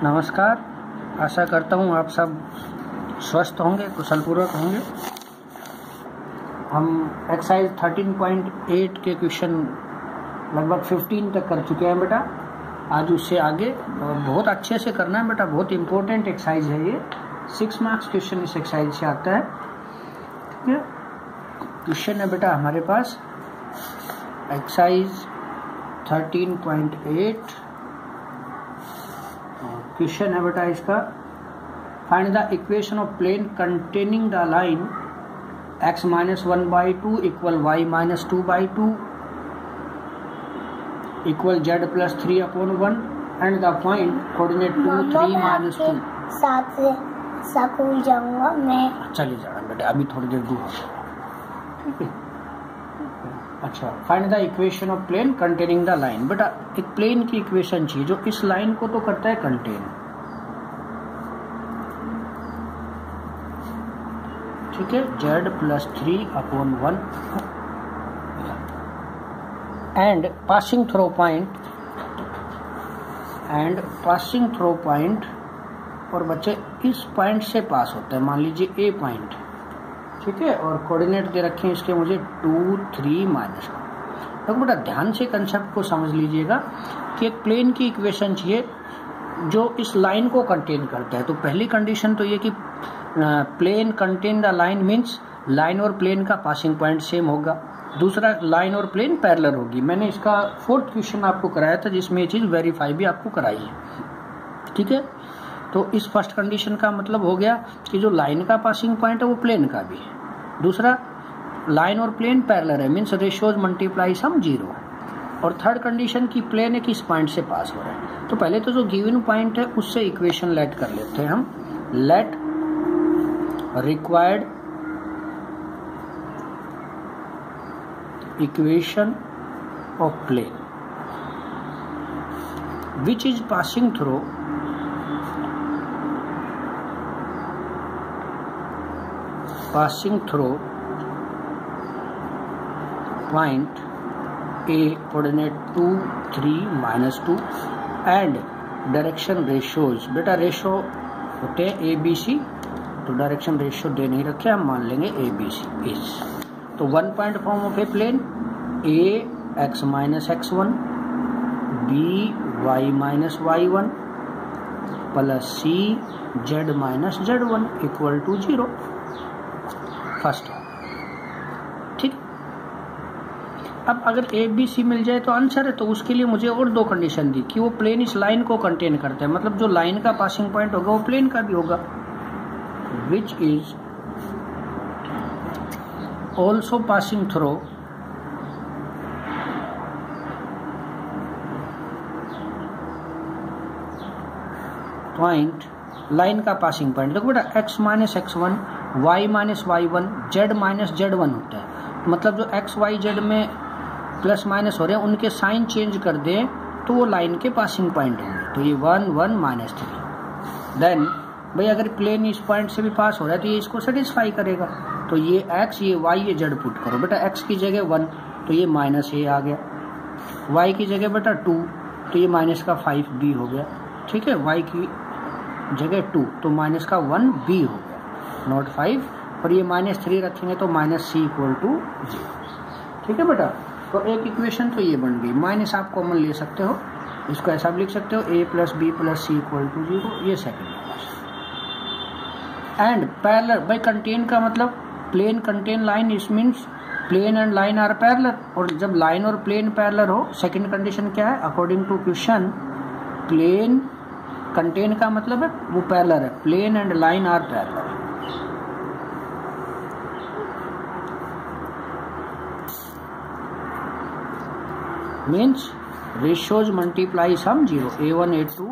नमस्कार, आशा करता हूँ आप सब स्वस्थ होंगे, कुशलपूर्वक होंगे। हम एक्सरसाइज 13.8 के क्वेश्चन लगभग 15 तक कर चुके हैं बेटा। आज उससे आगे बहुत अच्छे से करना है बेटा, बहुत इंपॉर्टेंट एक्सरसाइज है ये। 6 मार्क्स क्वेश्चन इस एक्सरसाइज से आता है। ठीक है, क्वेश्चन है बेटा हमारे पास एक्सरसाइज 13.8। क्वेश्चन है बेटा इसका, find the equation of plane containing the line x - 1/2 = y - 2/2 = z + 3/1 and the point coordinate 2 3 - 2। साथ से स्कूल जाऊंगा मैं। चलिए जाना बेटा, अभी थोड़ी देर दूर। ठीक है, अच्छा। Find the equation of plane containing the line. बेटा एक प्लेन की इक्वेशन चाहिए जो इस लाइन को तो करता है कंटेन। ठीक है, z + 3/1 and passing throw point और बच्चे इस पॉइंट से पास होता है, मान लीजिए a पॉइंट। ठीक है, और कोऑर्डिनेट दे रखे हैं इसके मुझे 2 3 -1। तो बेटा ध्यान से कंसेप्ट को समझ लीजिएगा कि एक प्लेन की इक्वेशन चाहिए जो इस लाइन को कंटेन करता है। तो पहली कंडीशन तो ये कि plane contain the line means line और प्लेन का पासिंग पॉइंट सेम होगा। दूसरा, लाइन और प्लेन पैरेलल होगी। मैंने इसका 4th क्वेश्चन आपको कराया था जिसमें ये चीज वेरीफाई भी आपको कराई है। ठीक है, तो इस फर्स्ट कंडीशन का मतलब हो गया कि जो लाइन का पासिंग पॉइंट है वो प्लेन का भी है। दूसरा, लाइन और प्लेन पैरेलल है मीन्स रेशियोज मल्टीप्लाई सम 0। और थर्ड कंडीशन की प्लेन एक इस pॉइंट से पास हो रहा है। तो पहले तो जो गिवन पॉइंट है उससे इक्वेशन लेट कर लेते हैं हम। Let required equation of plane which is passing through point A coordinate 2 3 - 2 and direction ratios। बेटा रेशियो होते हैं A B C, तो डायरेक्शन रेशियो दे नहीं रखे, हम मान लेंगे A B C इस। तो 1 point form of a plane A x - x1 B y - y1 plus C z - z1 = 0। First. ठीक, अब अगर ए बी सी मिल जाए तो आंसर है। तो उसके लिए मुझे और 2 कंडीशन दी कि वो प्लेन इस लाइन को कंटेन करता है, मतलब जो लाइन का पासिंग पॉइंट होगा वो प्लेन का भी होगा। Which is also passing through point, line का पासिंग पॉइंट। देखो बेटा x - x1 y - y1 z - z1 होता है, मतलब जो x y z में प्लस माइनस हो रहे हैं उनके साइन चेंज कर दें तो वो लाइन के पासिंग पॉइंट होंगे। तो ये 1 1 - 3। देन भाई अगर प्लेन इस पॉइंट से भी पास हो रहा है तो ये इसको सेटिस्फाई करेगा। तो ये x ये y ये z पुट करो। बेटा x की जगह 1 तो ये -a आ गया, y की जगह बेटा 2 तो ये -5b हो गया। ठीक है, y की जगह 2 तो -1b हो गया, नॉट 5। और ये -3 रखेंगे तो -c = 0। ठीक है बेटा, तो एक इक्वेशन तो ये बन गई। माइनस आप कॉमन ले सकते हो, इसको ऐसा भी लिख सकते हो a + b + c = 0। ये second equation. And parallel, by contain का मतलब plane contain line, it means plane and line are parallel. और जब लाइन और प्लेन पैरेलल हो, सेकंड कंडीशन क्या है according to question, plane contain का मतलब है वो पैरेलल है, plane and line are parallel. Means ratios multiply sum 0, a1 a2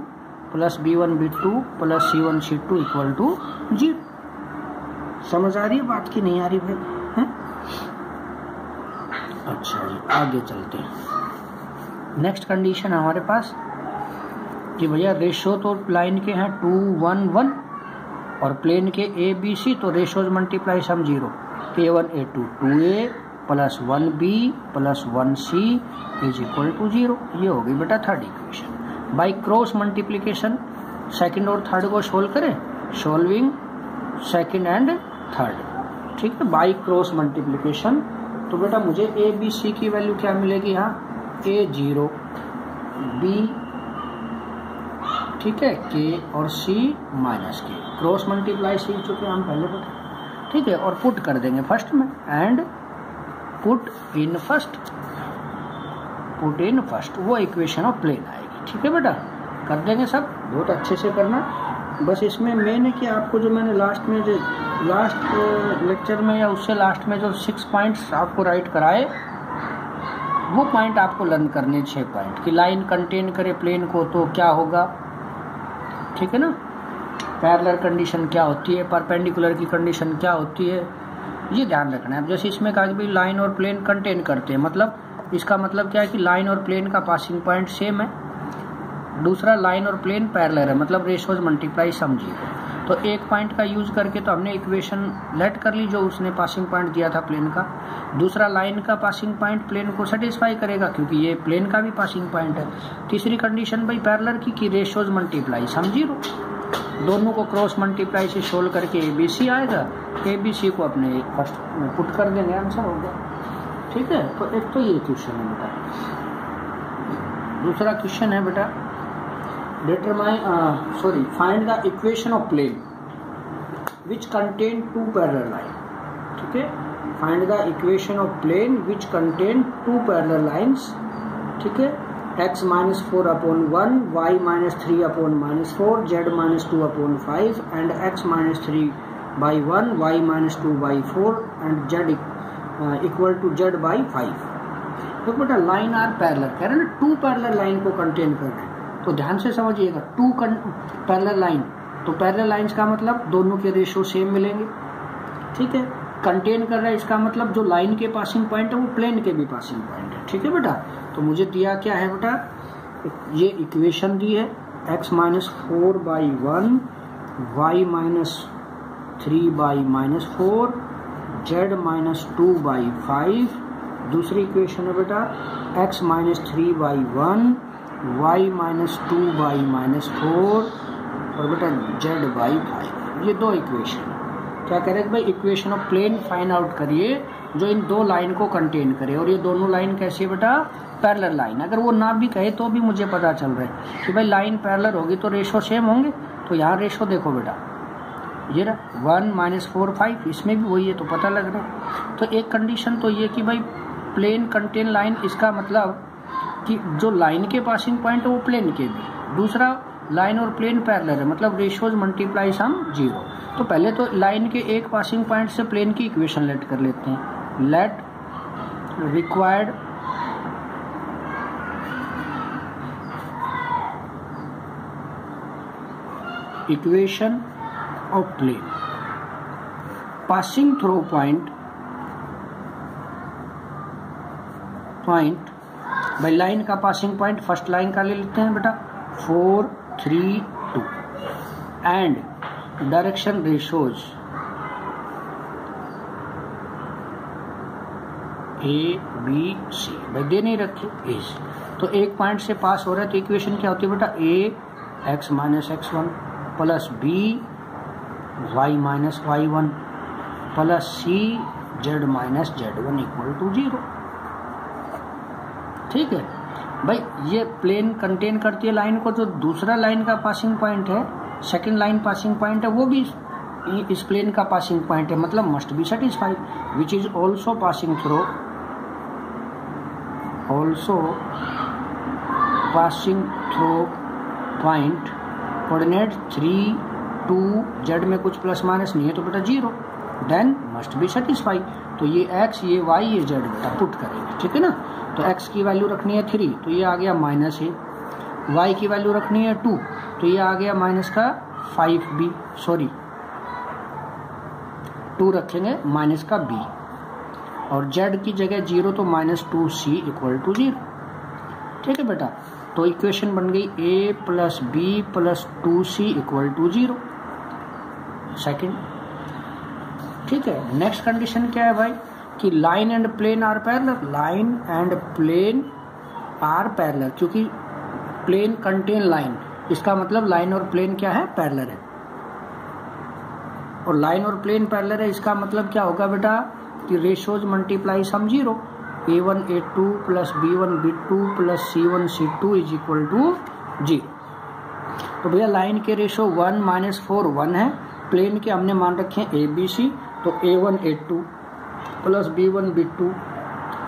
plus b1 b2 plus c1 c2 = 0। समझ आ रही है बात की नहीं आ रही भाई? है? अच्छा जी, आगे चलते हैं। नेक्स्ट कंडीशन हमारे पास कि भैया रेशियो तो लाइन के हैं 2 1 1 और प्लेन के a b c, तो ratios multiply sum 0, a1 a2 2a plus 1b plus 1c is equal to 0। ये हो गई बेटा third equation. By cross multiplication second और थर्ड को सोल्व करें, सोल्विंग सेकंड एंड थर्ड, ठीक है, बाई क्रॉस मल्टीप्लिकेशन। तो बेटा मुझे ए बी सी की वैल्यू क्या मिलेगी, यहाँ ए 0 बी, ठीक है, के और सी माइनस के, क्रॉस मल्टीप्लाई सीख चुके हम पहले बता, ठीक है, और पुट कर देंगे फर्स्ट में, and put in first, put in first, वो इक्वेशन ऑफ प्लेन आएगी, ठीक है बेटा, कर देंगे सब, बहुत अच्छे से करना। बस इसमें मेन है कि आपको जो मैंने लास्ट में जो लास्ट लेक्चर में या उससे लास्ट में जो 6 पॉइंट्स आपको राइट कराए, वो पॉइंट आपको लर्न करने 6 पॉइंट, कि लाइन कंटेन करे प्लेन को तो क्या होगा, ठीक है ना, पैरेलल कंडीशन क्या होती है, परपेंडिकुलर की कंडीशन क्या होती है, ये ध्यान रखना है। जैसे इसमें कहा कि भाई लाइन और प्लेन कंटेन करते हैं, मतलब इसका मतलब क्या है कि लाइन और प्लेन का पासिंग पॉइंट सेम है। दूसरा, लाइन और प्लेन पैरेलल है, मतलब रेशोज मल्टीप्लाई समझिए। तो एक पॉइंट का यूज करके तो हमने इक्वेशन लेट कर ली जो उसने पासिंग पॉइंट दिया था प्लेन का। दूसरा, लाइन का पासिंग पॉइंट प्लेन को सेटिस्फाई करेगा क्योंकि ये प्लेन का भी पासिंग पॉइंट है। तीसरी कंडीशन भाई पैरेलल की कि रेशोज मल्टीप्लाई समझी लो, दोनों को क्रॉस मल्टीप्लाई से सोल्व करके ABC आएगा, ABC को अपने फर्स्ट में पुट कर देंगे, आंसर होगा, ठीक है। तो एक तो ये क्वेश्चन है बेटा। दूसरा क्वेश्चन है बेटा, find the equation of plane which contain 2 parallel line, ठीक है, find the equation of plane which contain 2 parallel lines, ठीक है, x minus 4 upon 1, y minus 3 upon minus 4, z minus 2 upon 5 and x minus 3 by 1, y minus 2 by 4 and z equal to z by 5। तो बेटा line are parallel कह रहे हैं ना, 2 parallel line को contain कर रहे हैं, तो ध्यान से समझिएगा, 2 पैरेलल लाइन, तो पैरेलल लाइन्स का मतलब दोनों के रेशो सेम मिलेंगे, ठीक है। कंटेन कर रहा है इसका मतलब जो लाइन के पासिंग पॉइंट है वो प्लेन के भी पासिंग पॉइंट है, ठीक है बेटा। तो मुझे दिया क्या है बेटा, ये इक्वेशन दी है, x minus 4 by 1, y minus 3 by minus 4, z minus 2 by 5। दूसरी इक्वेशन है बेटा x minus 3 by 1, y minus 2 by minus 4 और बेटा z बाई 5। ये दो इक्वेशन क्या कह रहे हैं भाई, equation of plane find out करिए जो इन दो लाइन को कंटेन करे, और ये दोनों लाइन कैसी है बेटा, पैरेलल लाइन। अगर वो ना भी कहे तो भी मुझे पता चल रहा है कि भाई लाइन पैरेलल होगी तो रेशो सेम होंगे। तो यहाँ रेशो देखो बेटा, ये रहा 1 माइनस 4 5, इसमें भी वही है, तो पता लग रहा है। तो एक कंडीशन तो ये कि भाई प्लेन कंटेन लाइन, इसका मतलब कि जो लाइन के पासिंग पॉइंट है वो प्लेन के भी। दूसरा, लाइन और प्लेन पैरेलल है, मतलब रेशोज मल्टीप्लाई सम 0। तो पहले तो लाइन के एक पासिंग पॉइंट से प्लेन की इक्वेशन लेट कर लेते हैं, let required equation of plane passing through point भाई लाइन का पासिंग पॉइंट फर्स्ट लाइन का ले लेते हैं बेटा 4 3 2 एंड डायरेक्शन रेशोज ABC, भाई दे नहीं रखे ए, तो एक पॉइंट से पास हो रहा है तो इक्वेशन क्या होती है बेटा, a x minus x1 plus b y minus y1 plus c z minus z1 equal to 0, ठीक है। भाई ये प्लेन कंटेन करती है लाइन को, जो दूसरा लाइन का पासिंग पॉइंट है, सेकंड लाइन पासिंग पॉइंट है, वो भी इस प्लेन का पासिंग पॉइंट है, मतलब must be satisfied, which is also passing through point coordinate 3 2, z में कुछ प्लस माइनस नहीं है तो बेटा 0, देन मस्ट बी सेटिस्फाइड। तो ये x, ये y, ये z बेटा पुट करेंगे, ठीक है ना। तो x की वैल्यू रखनी है 3, तो ये आ गया माइनस a, y की वैल्यू रखनी है 2, तो ये आ गया माइनस का 5b, सॉरी 2 रखेंगे माइनस का b, और z की जगह 0 तो माइनस 2c इक्वल टू 0, ठीक है बेटा। तो इक्वेशन बन गई a plus b plus 2c equal to 0, second, ठीक है। नेक्स्ट कंडीशन क्या है भाई कि line and plane are parallel, line and plane are parallel, क्योंकि प्लेन कंटेन लाइन, इसका मतलब लाइन और प्लेन क्या है, पैरेलल है। और लाइन और प्लेन पैरेलल है, इसका मतलब क्या होगा बेटा कि ratios multiply sum 0, a1 a2 plus b1 b2 plus c1 c2 is equal to 0। तो भैया लाइन के रेशियो 1 - 4 1 है, प्लेन के हमने मान रखे हैं a b c, तो a1 a2 plus b1 b2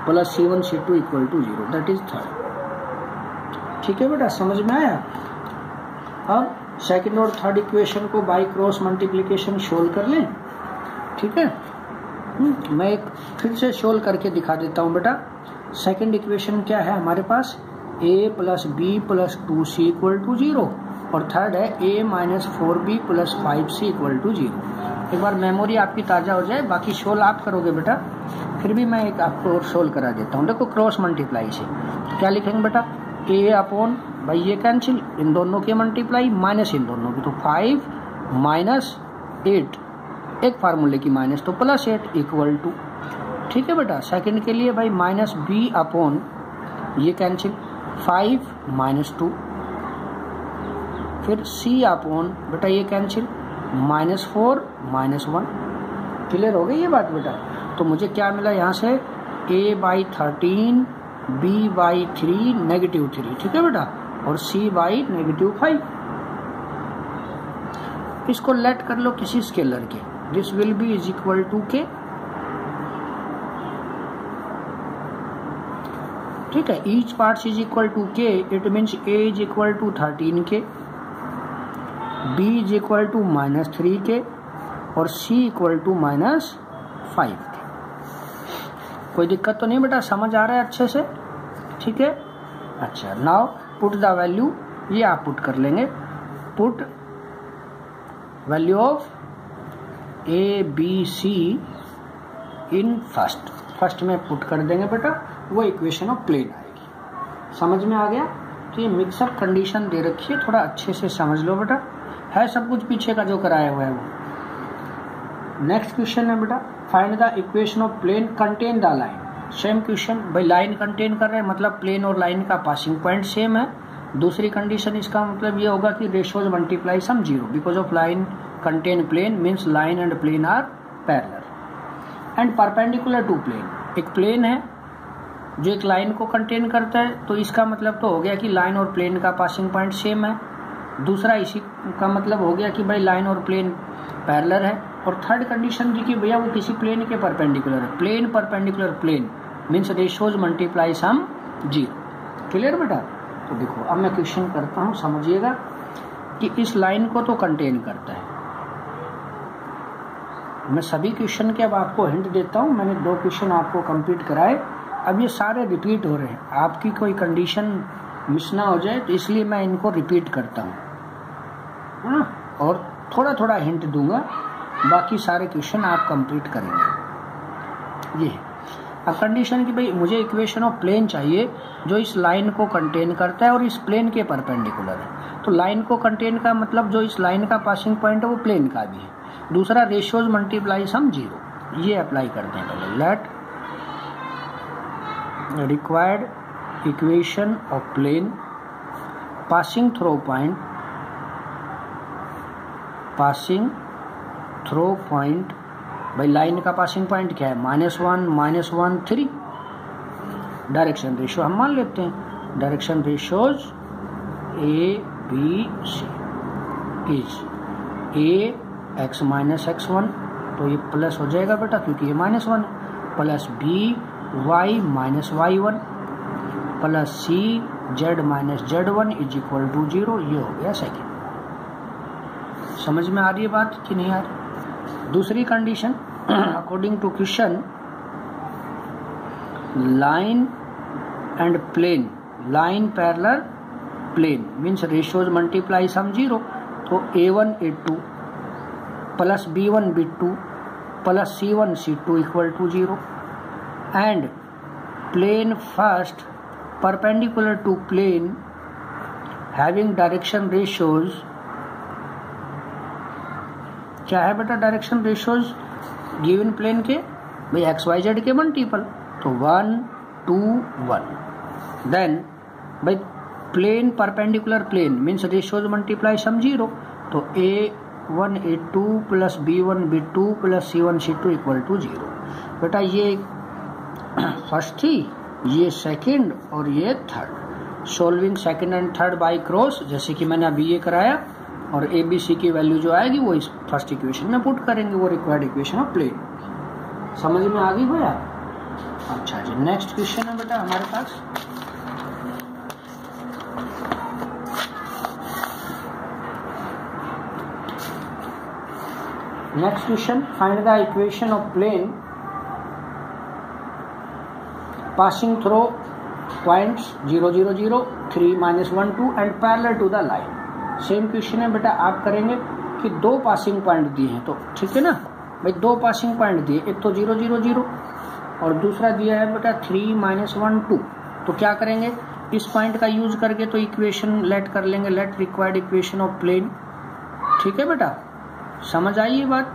plus c1 c2 equal to 0, that is third. ठीक है बेटा, समझ में आया। अब सेकंड और थर्ड इक्वेशन को बाय क्रॉस मल्टीप्लिकेशन सोल्व कर लें। ठीक है, मैं एक फिर से सोल्व करके दिखा देता हूं बेटा। सेकंड इक्वेशन क्या है हमारे पास, a plus b plus 2c equal to 0, और थर्ड है a minus 4b plus 5c equal to 0। एक बार मेमोरी आपकी ताजा हो जाए, बाकी सोल्व आप करोगे बेटा, फिर भी मैं एक आपको और सोल्व करा देता हूँ। देखो क्रॉस मल्टीप्लाई से तो क्या लिखेंगे बेटा, a अपॉन भाई ये कैंसिल, इन दोनों के मल्टीप्लाई माइनस इन दोनों की, तो 5 माइनस 8, एक फार्मूले की माइनस, तो प्लस 8 इक्वल टू। ठीक है बेटा, सेकंड के लिए भाई माइनस b अपॉन ये कैंसिल, 5 माइनस 2, फिर c अपॉन बेटा ये कैंसिल, -4 -1। क्लियर हो गई ये बात बेटा। तो मुझे क्या मिला यहाँ से, a/13 b/3 -3। ठीक है बेटा, और c/-5। इसको लेट कर लो किसी स्केलर के, this will be is equal to k। ठीक है, each part is equal to k, it means a is equal to 13k, b is equal to -3k और c इक्वल टू -5k। कोई दिक्कत तो नहीं बेटा, समझ आ रहा है अच्छे से। ठीक है, अच्छा नाउ पुट द वैल्यू, ये आप पुट कर लेंगे, put value of a b c in first में पुट कर देंगे बेटा, वो इक्वेशन ऑफ प्लेन आएगी। समझ में आ गया। तो ये मिक्सअप कंडीशन दे रखी है, थोड़ा अच्छे से समझ लो बेटा, है सब कुछ पीछे का जो कराया हुआ है वो। नेक्स्ट क्वेश्चन है बेटा, find the equation of plane contain the line. Same question, भाई लाइन कंटेन कर रहे हैं मतलब प्लेन और लाइन का पासिंग पॉइंट सेम है। दूसरी कंडीशन इसका मतलब ये होगा कि ratios multiply sum 0 because of line contain plane, means line and plane are parallel and perpendicular to plane. एक प्लेन है जो एक लाइन को कंटेन करता है, तो इसका मतलब तो हो गया कि लाइन और प्लेन का पासिंग पॉइंट सेम है। दूसरा इसी का मतलब हो गया कि भाई लाइन और प्लेन पैरेलल है। और थर्ड कंडीशन थी कि भैया वो किसी प्लेन के परपेंडिकुलर है, plane perpendicular plane means ratios multiply sum 0। Clear बेटा। तो देखो अब मैं क्वेश्चन करता हूं, समझिएगा कि इस लाइन को तो कंटेन करता है। मैं सभी क्वेश्चन के अब आपको हिंट देता हूं, मैंने 2 क्वेश्चन आपको कंप्लीट कराए, अब ये सारे रिपीट हो रहे हैं, आपकी कोई कंडीशन मिस ना हो जाए तो इसलिए मैं इनको रिपीट करता हूं, है ना, और थोड़ा थोड़ा हिंट दूंगा, बाकी सारे क्वेश्चन आप कंप्लीट करेंगे। ये अब कंडीशन की भाई मुझे इक्वेशन ऑफ प्लेन चाहिए जो इस लाइन को कंटेन करता है और इस प्लेन के परपेंडिकुलर है। तो लाइन को कंटेन का मतलब जो इस लाइन का पासिंग पॉइंट है वो प्लेन का भी है। दूसरा रेशियोज मल्टीप्लाई सम 0, ये अप्लाई करते हैं पहले। Let required equation of plane passing through point, भाई लाइन का पासिंग पॉइंट क्या है, -1 -1 3। डायरेक्शन रेशियो हम मान लेते हैं, direction ratios a b c is a x minus x1, तो ये प्लस हो जाएगा बेटा क्योंकि ये -1, plus b y minus y1 plus c z minus z1 is equal to 0। ये हो गया सेकेंड। समझ में आ रही है बात कि नहीं आ रही। दूसरी condition according to question, line and plane, line parallel plane means ratios multiply sum 0, तो a1 a2 plus b1 b2 plus c1 c2 equal to 0 and plane first perpendicular to plane having direction ratios, क्या है बेटा direction ratios given plane के, भाई X Y Z के multiple, तो 1 2 1। Then भाई plane perpendicular plane means ratios multiply sum 0, तो A1 A2 plus B1 B2 plus C1 C2 equal to 0। बेटा ये फर्स्ट थी, ये सेकंड और ये third. Solving second and third by cross, जैसे कि मैंने अभी ये कराया, और ए बी सी की वैल्यू जो आएगी वो इस फर्स्ट इक्वेशन में पुट करेंगे, वो रिक्वायर्ड इक्वेशन ऑफ प्लेन। समझ में आ गई भैया? अच्छा जी, नेक्स्ट क्वेश्चन है बेटा हमारे पास। Next question, find the equation of plane passing through points 0 0 0 3 -1 2 and parallel to the line. Same question है बेटा, आप करेंगे कि दो पासिंग पॉइंट दिए हैं, तो ठीक है ना भाई, दो पासिंग पॉइंट दिए, एक तो 0 0 0 और दूसरा दिया है बेटा 3 -1 2। तो क्या करेंगे, इस पॉइंट का यूज करके तो इक्वेशन लेट कर लेंगे, let required equation of plane. ठीक है बेटा, समझ आई ये बात?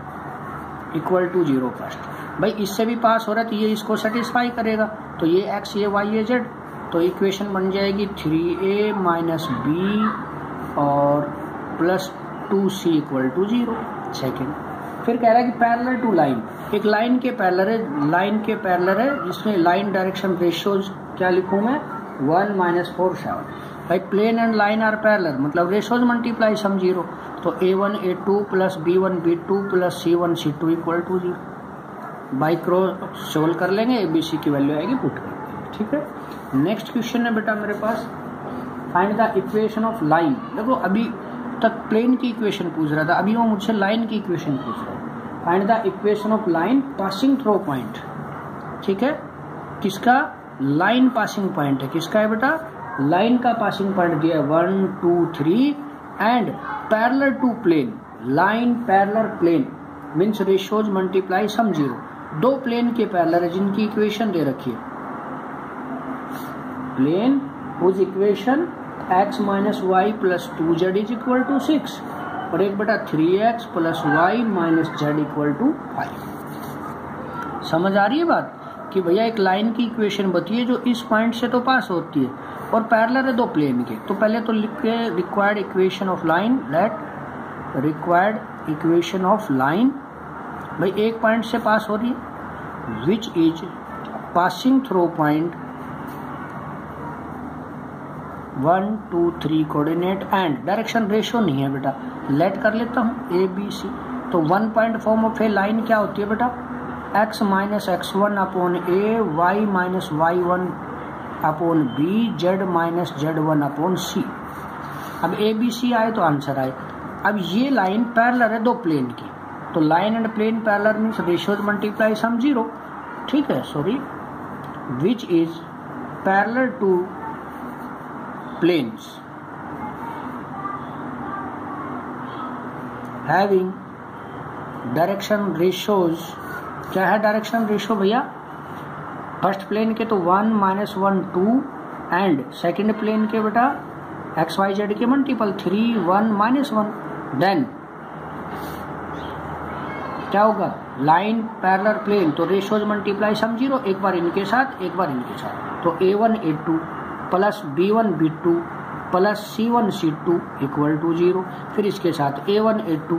इक्वल टू 0 फर्स्ट, भाई इससे भी पास हो रहा है तो ये इसको सेटिस्फाई करेगा, तो ये x ये y ये z, तो इक्वेशन बन जाएगी 3a माइनस बी और plus 2c equal to 0। Second, फिर कह रहा है कि पैरेलल टू लाइन, एक लाइन के पैरेलल है, लाइन के पैरेलल है जिसमें लाइन डायरेक्शन रेशियोज क्या लिखूं मैं, 1 - 4 7। भाई plane and line are parallel, मतलब रेशियोज मल्टीप्लाई सम 0, तो a1 a2 plus b1 b2 plus c1 c2 equal to 0। By cross solve कर लेंगे, एबीसी की वैल्यू आएगी, पुट कर देंगे। ठीक है, नेक्स्ट क्वेश्चन है बेटा मेरे पास, find the equation of line. देखो अभी तक प्लेन की इक्वेशन पूछ रहा था, अभी वो मुझसे लाइन की इक्वेशन पूछ रहा है। Find the equation of line passing through point. ठीक है, किसका? लाइन पासिंग पॉइंट है, किसका है बेटा? लाइन का पासिंग पॉइंट दिया है 1 2 3 and parallel to plane, line parallel plane means ratios multiply sum 0। दो प्लेन के पैरेलल है जिनकी इक्वेशन दे रखी है, plane whose equation x minus y plus 2z is equal to 6, और एक बेटा 3x plus y minus z equal to 5। समझ आ रही है बात कि भैया एक लाइन की इक्वेशन बताइए जो इस पॉइंट से तो पास होती है और पैरेलल है दो प्लेन के। तो पहले तो लिख के required equation of line, late required equation of line, भाई एक पॉइंट से पास हो रही है, विच is passing through point 1 2 3 coordinate and direction ratio नहीं है बेटा, लेट कर लेता हूं ए बी सी। तो 1 point form of a line क्या होती है बेटा, x minus x1 upon A, y minus y1 upon B, z minus z1 upon C. अब ए बी सी आए तो आंसर आए। अब ये लाइन पैरेलल है दो प्लेन की, तो line and plane parallel means ratios multiply sum 0। ठीक है, sorry, which is parallel to planes having direction ratios. क्या है डायरेक्शन रेशियो भैया? फर्स्ट प्लेन के तो 1 -1 2 एंड सेकंड प्लेन के बेटा एक्स वाई जेड के मल्टीपल 3 1 -1। देन क्या होगा, लाइन पैरेलल प्लेन, तो रेशियोज मल्टीप्लाई सम 0, एक बार इनके साथ एक बार इनके साथ, तो a1 a2 plus b1 b2 plus c1 c2 equal to 0। फिर इसके साथ a1 a2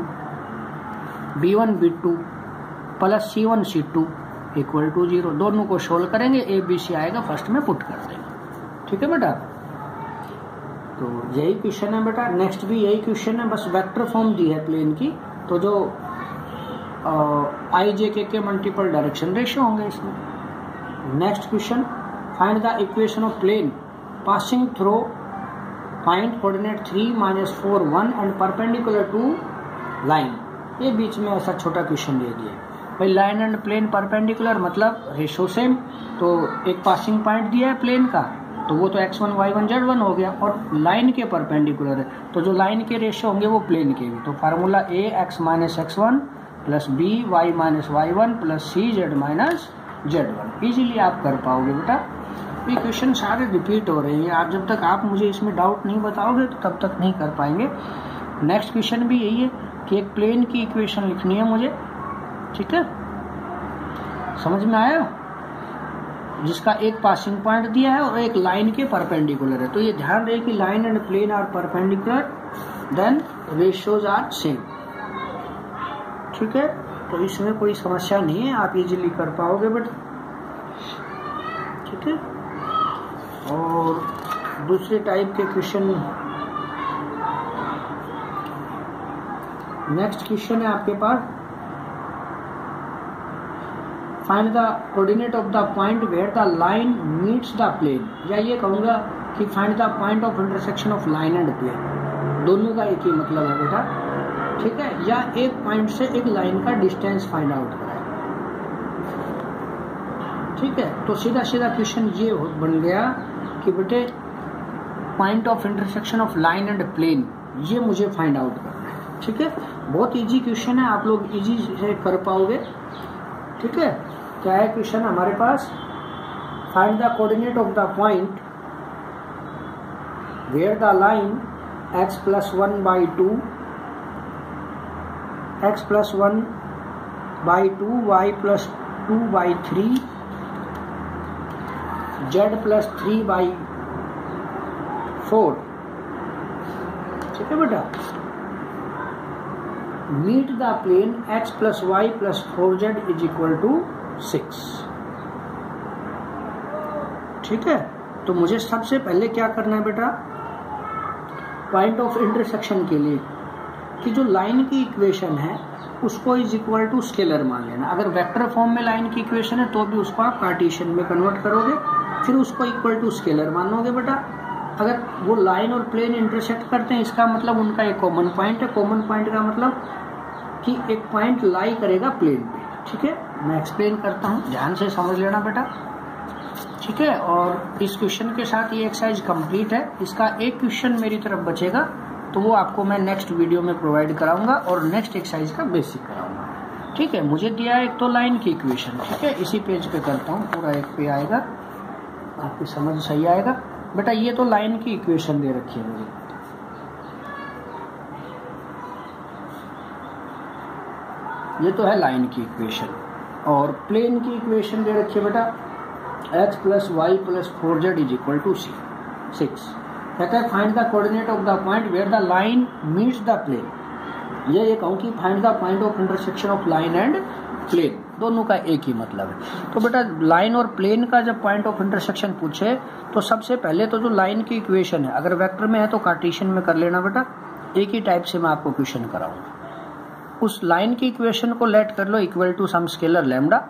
b1 b2 plus c1 c2 equal to 0। दोनों को सोल्व करेंगे, ए बी सी आएगा, फर्स्ट में पुट कर देंगे। ठीक है बेटा, तो यही क्वेश्चन है बेटा। नेक्स्ट भी यही क्वेश्चन है, बस वेक्टर फॉर्म दी है प्लेन की, तो जो आई जे के मल्टीपल डायरेक्शन रेशियो होंगे इसमें। Next question, find the equation of plane passing through point coordinate 3 -4 1 and perpendicular to line. ये बीच में ऐसा छोटा क्वेश्चन दे दिया भाई, लाइन एंड प्लेन परपेंडिकुलर मतलब रेशियो सेम, तो एक पासिंग पॉइंट दिया है प्लेन का, तो वो तो x1 y1 z1 हो गया, और लाइन के परपेंडिकुलर है, तो जो लाइन के रेशियो होंगे वो प्लेन के भी, तो formula a x minus x1 plus b y minus y1 plus c z minus z1। Easily आप कर पाओगे बेटा। ये क्वेश्चन सारे रिपीट हो रहे हैं, आप जब तक आप मुझे इसमें डाउट नहीं बताओगे तो तब तक नहीं कर पाएंगे। नेक्स्ट क्वेश्चन भी यही है कि एक प्लेन की इक्वेशन लिखनी है मुझे। ठीक है, समझ में आया? जिसका एक पासिंग पॉइंट दिया है और एक लाइन के परपेंडिकुलर है। तो ये ध्यान रहे कि line and plane are perpendicular, then ratios are same. ठीक है, तो इसमें कोई समस्या नहीं है, आप इजीली कर पाओगे बेटा। ठीक है, और दूसरे टाइप के क्वेश्चन, नेक्स्ट क्वेश्चन है आपके पास, find the coordinate of the point where the line meets the plane, या ये कहूंगा कि find the point of intersection of line and plane, दोनों का एक ही मतलब है बेटा। ठीक है, या एक पॉइंट से एक लाइन का डिस्टेंस फाइंड आउट कराए। ठीक है, तो सीधा सीधा क्वेश्चन ये बन गया कि बेटे point of intersection of line and plane ये मुझे फाइंड आउट करना है। ठीक है, बहुत इजी क्वेश्चन है, आप लोग इजी से कर पाओगे। ठीक है, क्या है क्वेश्चन हमारे पास, find the coordinate of the point where the line x + 1/2 x + 1/2 y + 2/3 z + 3/4। ठीक है बेटा, meet the plane x + y + 4z = 6। ठीक है, तो मुझे सबसे पहले क्या करना है बेटा, पॉइंट ऑफ इंटरसेक्शन के लिए कि जो लाइन की इक्वेशन है उसको = स्केलर मान लेना। अगर वेक्टर फॉर्म में लाइन की इक्वेशन है तो भी उसको आप कार्टेशियन में कन्वर्ट करोगे, फिर उसको = स्केलर मानोगे बेटा। अगर वो लाइन और प्लेन इंटरसेक्ट करते हैं, इसका मतलब उनका एक कॉमन पॉइंट है। कॉमन पॉइंट का मतलब कि एक पॉइंट लाई करेगा प्लेन पे। ठीक है, मैं एक्सप्लेन करता हूँ, ध्यान से समझ लेना बेटा। ठीक है, और इस क्वेश्चन के साथ ये एक्सरसाइज कंप्लीट है। इसका एक क्वेश्चन मेरी तरफ बचेगा, तो वो आपको मैं नेक्स्ट वीडियो में प्रोवाइड कराऊंगा और नेक्स्ट एक्सरसाइज का बेसिक कराऊंगा। ठीक है, मुझे दिया है एक तो लाइन की इक्वेशन। ठीक है, इसी पेज पे करता हूँ, पूरा एक पे आएगा, आपकी समझ सही आएगा बेटा। ये तो लाइन की इक्वेशन दे रखी है मुझे, ये तो है लाइन की इक्वेशन, और प्लेन की इक्वेशन दे रखी है बेटा, x + y + 4z = 6। कहता है find the coordinate of the point where the line meets the plane. ये कहूँ कि find the point of intersection of line and plane, दोनों का एक ही मतलब है। तो बेटा लाइन और प्लेन का जब पॉइंट ऑफ इंटरसेक्शन पूछे तो सबसे पहले तो जो लाइन की इक्वेशन है, अगर वेक्टर में है तो कार्टेशियन में कर लेना बेटा। एक ही टाइप से मैं आपको क्वेश्चन कराऊंगा। उस लाइन की इक्वेशन को लेट कर लो = सम स्केलर लैम्डा।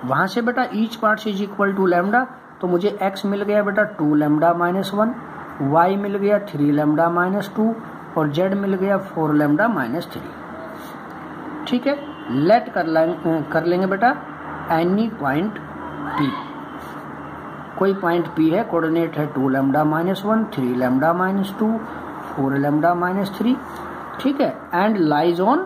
वहां से बेटा ईच पार्ट = लैम्डा, तो मुझे x मिल गया बेटा 2 लैम्डा - 1, y मिल गया 3 लैम्डा - 2 और z मिल गया 4 लैम्डा - 3। ठीक है, लेट कर लेंगे बेटा एनी पॉइंट p। कोई पॉइंट p है, कोऑर्डिनेट है 2 लैम्डा - 1, 3 लैम्डा - 2, 4 लैम्डा - 3। ठीक है, एंड लाइज ऑन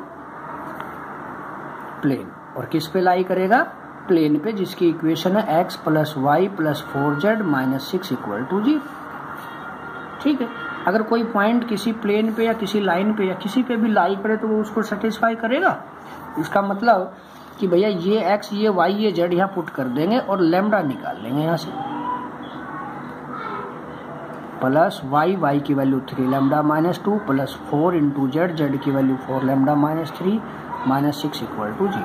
प्लेन। और किस पे लाई करेगा, प्लेन पे, जिसकी इक्वेशन है x + y + 4z - 6 = 0। ठीक है, अगर कोई पॉइंट किसी प्लेन पे या किसी लाइन पे या किसी पे भी लाई करे तो वो उसको सेटिस्फाई करेगा। इसका मतलब कि भैया ये x, ये y, ये z यहाँ पुट कर देंगे और लैम्डा निकाल लेंगे यहाँ से, प्लस y की वैल्यू 3 लैम्डा - 2 + 4 × z की वैल्यू 4 लैम्डा - 3 - 6 = 0।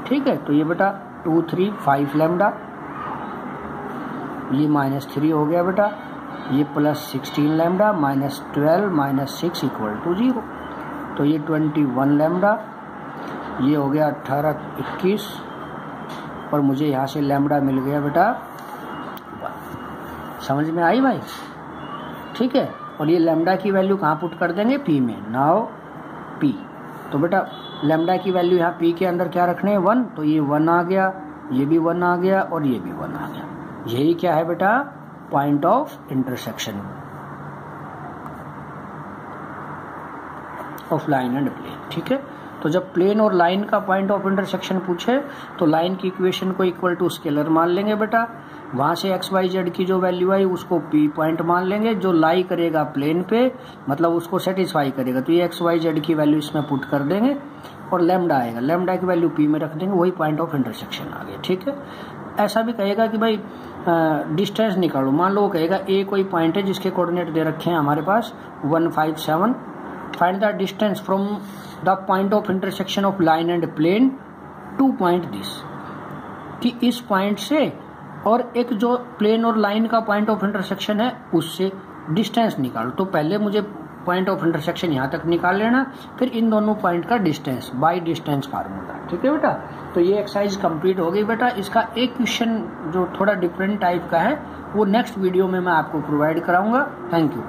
ठीक है, तो ये बेटा 2, 3, 5 लैम्डा, ये -3 हो गया बेटा, ये प्लस 16 लैम्डा -12 - 6 = 0। तो ये 21 लैम्डा, ये हो गया 18, 21 और मुझे यहाँ से लैम्डा मिल गया बेटा 1। समझ में आई भाई? ठीक है, और ये लैम्डा की वैल्यू कहाँ पुट कर देंगे, p में। नाउ p, तो बेटा लैम्डा की वैल्यू यहाँ p के अंदर क्या रखने हैं, 1, तो ये 1 आ गया, ये भी 1 आ गया और ये भी 1 आ गया। यही क्या है बेटा, point of intersection of line and plane. ठीक है, तो जब प्लेन और लाइन का पॉइंट ऑफ इंटरसेक्शन पूछे तो लाइन की इक्वेशन को = स्केलर मान लेंगे बेटा। वहां से x, y, z की जो वैल्यू आई उसको p पॉइंट मान लेंगे, जो लाई करेगा प्लेन पे, मतलब उसको सेटिस्फाई करेगा, तो ये x, y, z की वैल्यू इसमें पुट कर देंगे और लैम्डा आएगा, लैम्डा की वैल्यू p में रख देंगे, वही पॉइंट ऑफ इंटरसेक्शन आ गया। ठीक है, ऐसा भी कहेगा कि भाई डिस्टेंस निकालो, मान लो वो कहेगा ए कोई पॉइंट है जिसके कोऑर्डिनेट दे रखे हैं हमारे पास 157, find the distance from the point of intersection of line and plane to point this, कि इस पॉइंट से और एक जो प्लेन और लाइन का पॉइंट ऑफ इंटरसेक्शन है उससे डिस्टेंस निकालो। तो पहले मुझे पॉइंट ऑफ इंटरसेक्शन यहाँ तक निकाल लेना, फिर इन दोनों पॉइंट का डिस्टेंस बाय डिस्टेंस फार्मूला। ठीक है बेटा, तो ये एक्सरसाइज कंप्लीट हो गई बेटा। इसका एक क्वेश्चन जो थोड़ा डिफरेंट टाइप का है वो नेक्स्ट वीडियो में मैं आपको प्रोवाइड कराऊंगा। Thank you.